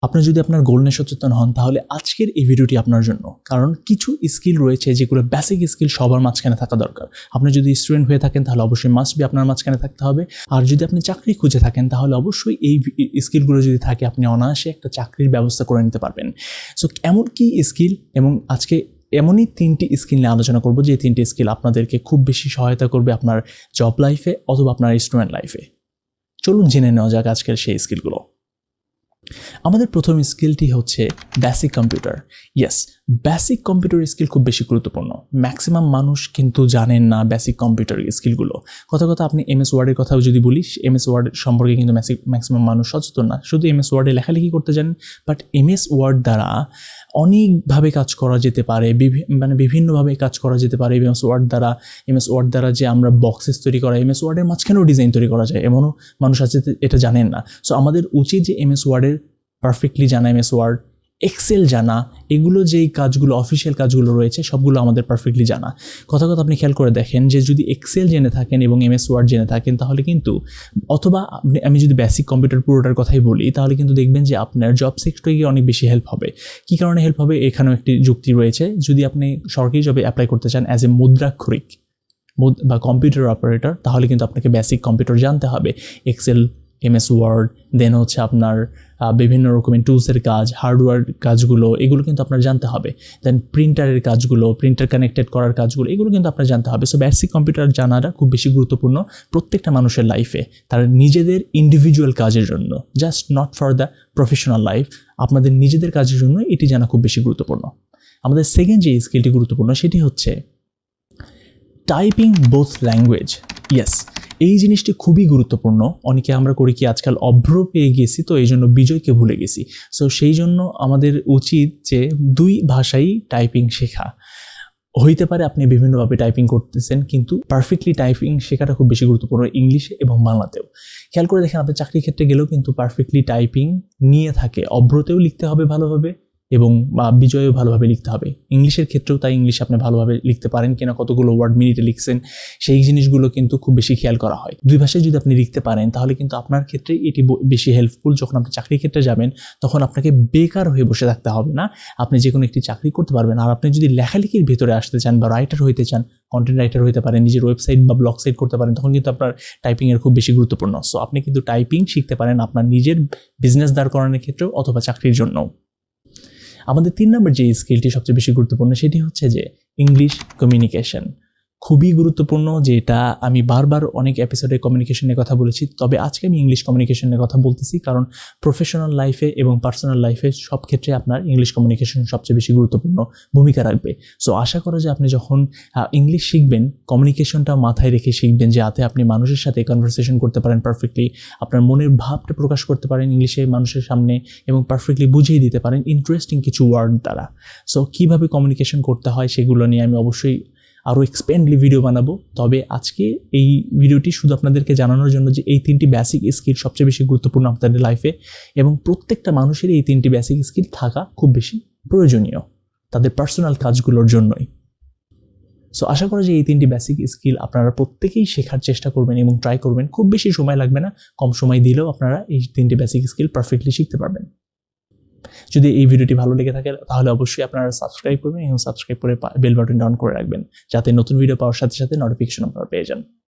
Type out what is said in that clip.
আপনি যদি আপনার গোল নিয়ে সচেতন হন তাহলে আজকের এই ভিডিওটি আপনার জন্য, কারণ কিছু স্কিল রয়েছে যেগুলো বেসিক স্কিল সবার মাঝখানে থাকা দরকার। আপনি যদি স্টুডেন্ট হয়ে থাকেন তাহলে অবশ্যই মাস্ট বি আপনার মাঝখানে থাকতে হবে, আর যদি আপনি চাকরি খুঁজে থাকেন তাহলে অবশ্যই এই স্কিলগুলো যদি থাকে আপনি অনায়াসে একটা চাকরির ব্যবস্থা করে নিতে পারবেন। সো এমন কি স্কিল, এবং আজকে এমনই 3টি স্কিল নিয়ে আলোচনা করব যে 3টি স্কিল আপনাদেরকে খুব বেশি সহায়তা করবে আপনার জব লাইফে অথবা আপনার স্টুডেন্ট লাইফে। চলুন জেনে নেওয়া যাক আজকের সেই স্কিলগুলো। আমাদের প্রথম স্কিলটি হচ্ছে basic computer. Yes, basic computer skill খুব বেশি গুরুত্বপূর্ণ। ম্যাক্সিমাম মানুষ কিন্তু জানেন না বেসিক কম্পিউটার স্কিলগুলো। কথা আপনি MS ওয়ার্ডের কথাও যদি বলি, MS ওয়ার্ড সম্পর্কে কিন্তু ম্যাক্সিমাম মানুষ সচেতন না। শুধু MS ওয়ার্ডে লেখালেখি করতে জানেন, বাট MS ওয়ার্ড দ্বারা অনেকভাবে কাজ করা যেতে পারে, বিভিন্নভাবে কাজ করা যেতে পারে। MS ওয়ার্ড দ্বারা যে আমরা বক্সেস তৈরি করা, MS ওয়ার্ডের মাঝখানেও ডিজাইন তৈরি করা যায়, এমনও মানুষ আছে এটা জানেন না। সো আমাদের উচিত যে MS ওয়ার্ডের পারফেক্টলি জানা, MS ওয়ার্ড, এক্সেল জানা, এগুলো যেই কাজগুলো অফিসিয়াল কাজগুলো রয়েছে সবগুলো আমাদের পারফেক্টলি জানা। কথা আপনি খেয়াল করে দেখেন যে যদি এক্সেল জেনে থাকেন এবং MS ওয়ার্ড জেনে থাকেন তাহলে কিন্তু, অথবা আমি যদি বেসিক কম্পিউটার পুরোটার কথাই বলি, তাহলে কিন্তু দেখবেন যে আপনার জব সেক্টরে গিয়ে অনেক বেশি হেল্প হবে। কী কারণে হেল্প হবে? এখানেও একটি যুক্তি রয়েছে। যদি আপনি সরকারি জবে অ্যাপ্লাই করতে চান অ্যাজ এ মুদ্রাক্ষরিক বা কম্পিউটার অপারেটর, তাহলে কিন্তু আপনাকে বেসিক কম্পিউটার জানতে হবে। এক্সেল, MS ওয়ার্ড, দেন হচ্ছে আপনার বিভিন্ন রকমের টুলসের কাজ, হার্ডওয়্যার কাজগুলো, এগুলো কিন্তু আপনার জানতে হবে। দেন প্রিন্টারের কাজগুলো, প্রিন্টার কানেক্টেড করার কাজগুলো, এগুলো কিন্তু আপনার জানতে হবে। সো বেসিক কম্পিউটার জানাটা খুব বেশি গুরুত্বপূর্ণ প্রত্যেকটা মানুষের লাইফে, তার নিজেদের ইন্ডিভিজুয়াল কাজের জন্য, just not for the professional life. আপনাদের নিজেদের কাজের জন্য এটি জানা খুব বেশি গুরুত্বপূর্ণ। আমাদের সেকেন্ড যে স্কিলটি গুরুত্বপূর্ণ সেটি হচ্ছে টাইপিং বোথ ল্যাঙ্গুয়েজ। ইয়েস, এই জিনিসটি খুবই গুরুত্বপূর্ণ। অনেকে আমরা করি কি, আজকাল অভ্র পেয়ে গেছি, তো এই জন্য বিজয়কে ভুলে গেছি। সো সেই জন্য আমাদের উচিত যে 2 ভাষাই টাইপিং শেখা। হইতে পারে আপনি বিভিন্নভাবে টাইপিং করতেছেন, কিন্তু পারফেক্টলি টাইপিং শেখাটা খুব বেশি গুরুত্বপূর্ণ, ইংলিশে এবং বাংলাতেও। খেয়াল করে দেখেন, আপনি চাকরির ক্ষেত্রে গেলেও কিন্তু পারফেক্টলি টাইপিং নিয়ে থাকে। অভ্রতেও লিখতে হবে ভালোভাবে এবং বিজয়ও ভালোভাবে লিখতে হবে। ইংলিশের ক্ষেত্রেও তাই, ইংলিশ আপনি ভালোভাবে লিখতে পারেন কিনা, কতগুলো ওয়ার্ড মিনিটে লিখছেন, সেই জিনিসগুলো কিন্তু খুব বেশি খেয়াল করা হয়। 2 ভাষায় যদি আপনি লিখতে পারেন তাহলে কিন্তু আপনার ক্ষেত্রে এটি বেশি হেল্পফুল। যখন আপনি চাকরির ক্ষেত্রে যাবেন তখন আপনাকে বেকার হয়ে বসে থাকতে হবে না, আপনি যে কোনো একটি চাকরি করতে পারবেন। আর আপনি যদি লেখালেখির ভিতরে আসতে চান বা রাইটার হইতে চান, কন্টেন্ট রাইটার হইতে পারেন, নিজের ওয়েবসাইট বা ব্লগ সাইট করতে পারেন, তখন কিন্তু আপনার টাইপিংয়ের খুব বেশি গুরুত্বপূর্ণ। সো আপনি কিন্তু টাইপিং শিখতে পারেন আপনার নিজের বিজনেস দাঁড় করানোর ক্ষেত্রেও অথবা চাকরির জন্য। আমাদের 3 নম্বর যে স্কিলটি সবচেয়ে বেশি গুরুত্বপূর্ণ সেটি হচ্ছে যে ইংলিশ কমিউনিকেশন। খুবই গুরুত্বপূর্ণ, যেটা আমি বারবার অনেক এপিসোডে কমিউনিকেশনের কথা বলেছি, তবে আজকে আমি ইংলিশ কমিউনিকেশনের কথা বলতেছি, কারণ প্রফেশনাল লাইফে এবং পার্সোনাল লাইফে সব ক্ষেত্রে আপনার ইংলিশ কমিউনিকেশন সবচেয়ে বেশি গুরুত্বপূর্ণ ভূমিকা রাখবে। সো আশা করা যে আপনি যখন ইংলিশ শিখবেন, কমিউনিকেশনটা মাথায় রেখে শিখবেন, যাতে আপনি মানুষের সাথে কনভারসেশন করতে পারেন পারফেক্টলি, আপনার মনের ভাবটা প্রকাশ করতে পারেন ইংলিশে মানুষের সামনে এবং পারফেক্টলি বুঝিয়ে দিতে পারেন ইন্টারেস্টিং কিছু ওয়ার্ড দ্বারা। সো কীভাবে কমিউনিকেশন করতে হয় সেগুলো নিয়ে আমি অবশ্যই আরও এক্সপেন্ডলি ভিডিও বানাবো। তবে আজকে এই ভিডিওটি শুধু আপনাদেরকে জানানোর জন্য যে এই 3টি বেসিক স্কিল সবচেয়ে বেশি গুরুত্বপূর্ণ আপনাদের লাইফে, এবং প্রত্যেকটা মানুষের এই 3টি বেসিক স্কিল থাকা খুব বেশি প্রয়োজনীয় তাদের পার্সোনাল কাজগুলোর জন্যই। সো আশা করা যে এই 3টি বেসিক স্কিল আপনারা প্রত্যেকেই শেখার চেষ্টা করবেন এবং ট্রাই করবেন। খুব বেশি সময় লাগবে না, কম সময় দিলেও আপনারা এই 3টি বেসিক স্কিল পারফেক্টলি শিখতে পারবেন। যদি এই ভিডিওটি ভালো লেগে থাকে তাহলে অবশ্যই আপনারা সাবস্ক্রাইব করবেন এবং সাবস্ক্রাইব করে বেল বাটনটা অন করে রাখবেন, যাতে নতুন ভিডিও পাওয়ার সাথে সাথে নোটিফিকেশন আপনারা পেয়ে যান।